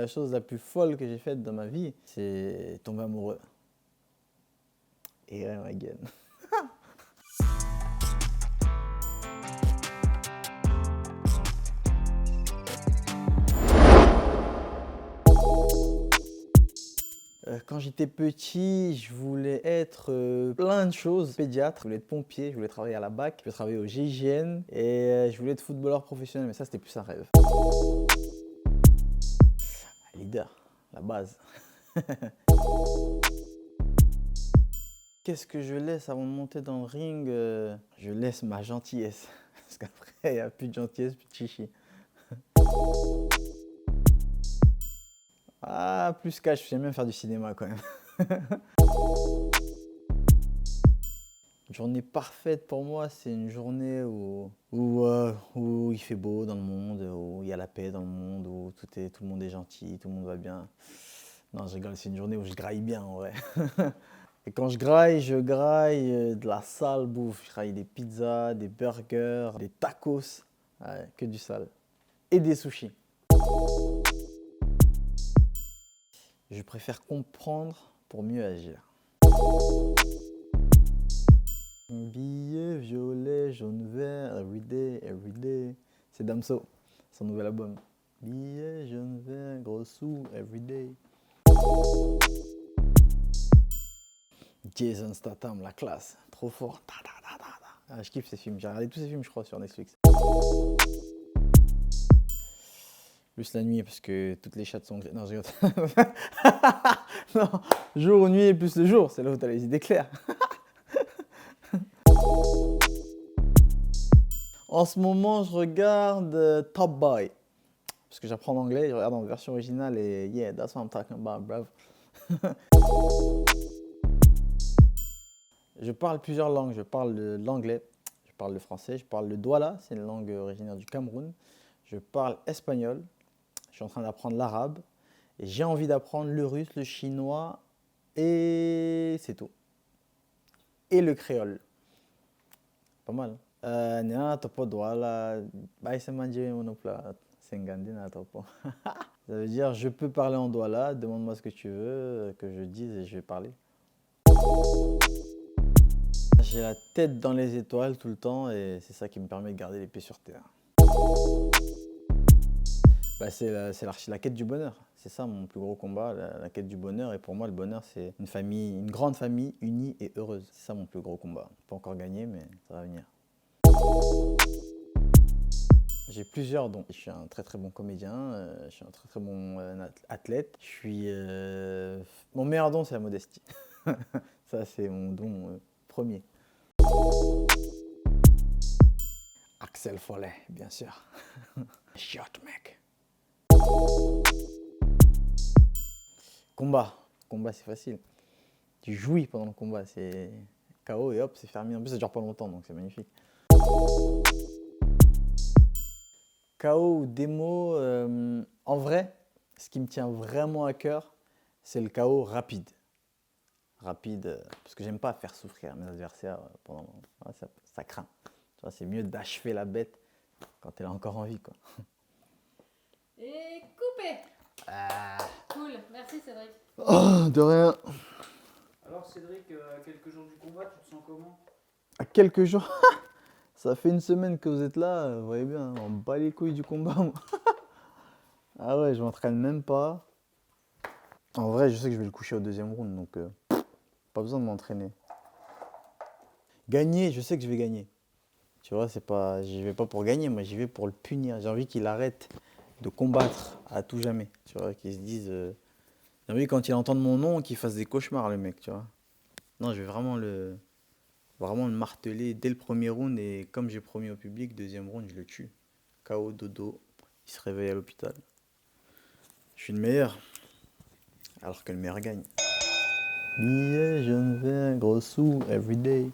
La chose la plus folle que j'ai faite dans ma vie, c'est tomber amoureux. Et I'm again. Quand j'étais petit, je voulais être plein de choses. Pédiatre, je voulais être pompier, je voulais travailler à la BAC, je voulais travailler au GIGN et je voulais être footballeur professionnel, mais ça c'était plus un rêve. Leader, la base. Qu'est-ce que je laisse avant de monter dans le ring? Je laisse ma gentillesse. Parce qu'après, il n'y a plus de gentillesse, plus de chichi. Ah, plus cash, j'aime bien faire du cinéma quand même. Une journée parfaite pour moi, c'est une journée où il fait beau dans le monde, où il y a la paix dans le monde, où tout le monde est gentil, tout le monde va bien. Non, je rigole, c'est une journée où je graille bien en vrai. Et quand je graille de la sale bouffe. Je graille des pizzas, des burgers, des tacos, ouais, que du sale. Et des sushis. Je préfère comprendre pour mieux agir. Billet violet, jaune, vert, everyday. C'est Damso, son nouvel album. Billet jaune, vert, gros sous, everyday. Jason Statham, la classe, trop fort. Ah, je kiffe ces films, j'ai regardé tous ces films je crois sur Netflix. Plus la nuit parce que toutes les chattes sont grises. Non, je rigole. Non, jour ou nuit et plus le jour, c'est là où t'as les idées claires. En ce moment, je regarde Top Boy. Parce que j'apprends l'anglais, je regarde en version originale et yeah, that's what I'm talking about, bruv. Je parle plusieurs langues. Je parle l'anglais, je parle le français, je parle le douala, c'est une langue originaire du Cameroun. Je parle espagnol, je suis en train d'apprendre l'arabe. Et j'ai envie d'apprendre le russe, le chinois et c'est tout. Et le créole. Pas mal. Nina topo douala, baïse manje monopla, sengandina topo. Ça veut dire je peux parler en douala, demande-moi ce que tu veux, que je dise et je vais parler. J'ai la tête dans les étoiles tout le temps et c'est ça qui me permet de garder les pieds sur terre. Bah, c'est la quête du bonheur. C'est ça mon plus gros combat, la quête du bonheur. Et pour moi, le bonheur, c'est une famille, une grande famille unie et heureuse. C'est ça mon plus gros combat. Pas encore gagné, mais ça va venir. J'ai plusieurs dons. Je suis un très très bon comédien, je suis un très très bon athlète. Mon meilleur don, c'est la modestie. Ça, c'est mon don premier. Axel Follet, bien sûr. Shot, mec. Combat. Combat, c'est facile. Tu jouis pendant le combat. C'est KO et hop, c'est fermé. En plus, ça dure pas longtemps, donc c'est magnifique. KO ou démo, en vrai, ce qui me tient vraiment à cœur, c'est le KO rapide. Rapide, parce que j'aime pas faire souffrir mes adversaires pendant. Ça craint. C'est mieux d'achever la bête quand elle a encore envie, quoi. Et coupé. Cool, merci Cédric. Oh, de rien. Alors Cédric, à quelques jours du combat, tu te sens comment? À quelques jours. Ça fait une semaine que vous êtes là, vous voyez bien, on bat les couilles du combat, moi. Ah ouais, je m'entraîne même pas. En vrai, je sais que je vais le coucher au deuxième round, donc pas besoin de m'entraîner. Gagner, je sais que je vais gagner. Tu vois, j'y vais pas pour gagner, moi j'y vais pour le punir. J'ai envie qu'il arrête de combattre à tout jamais. Tu vois, qu'il se dise. J'ai envie quand il entende mon nom, qu'il fasse des cauchemars, le mec, tu vois. Non, je vais vraiment le marteler dès le premier round et comme j'ai promis au public, deuxième round, je le tue. KO, dodo, il se réveille à l'hôpital. Je suis le meilleur, alors que le meilleur gagne. Billet, jaune, vert, gros sous, everyday.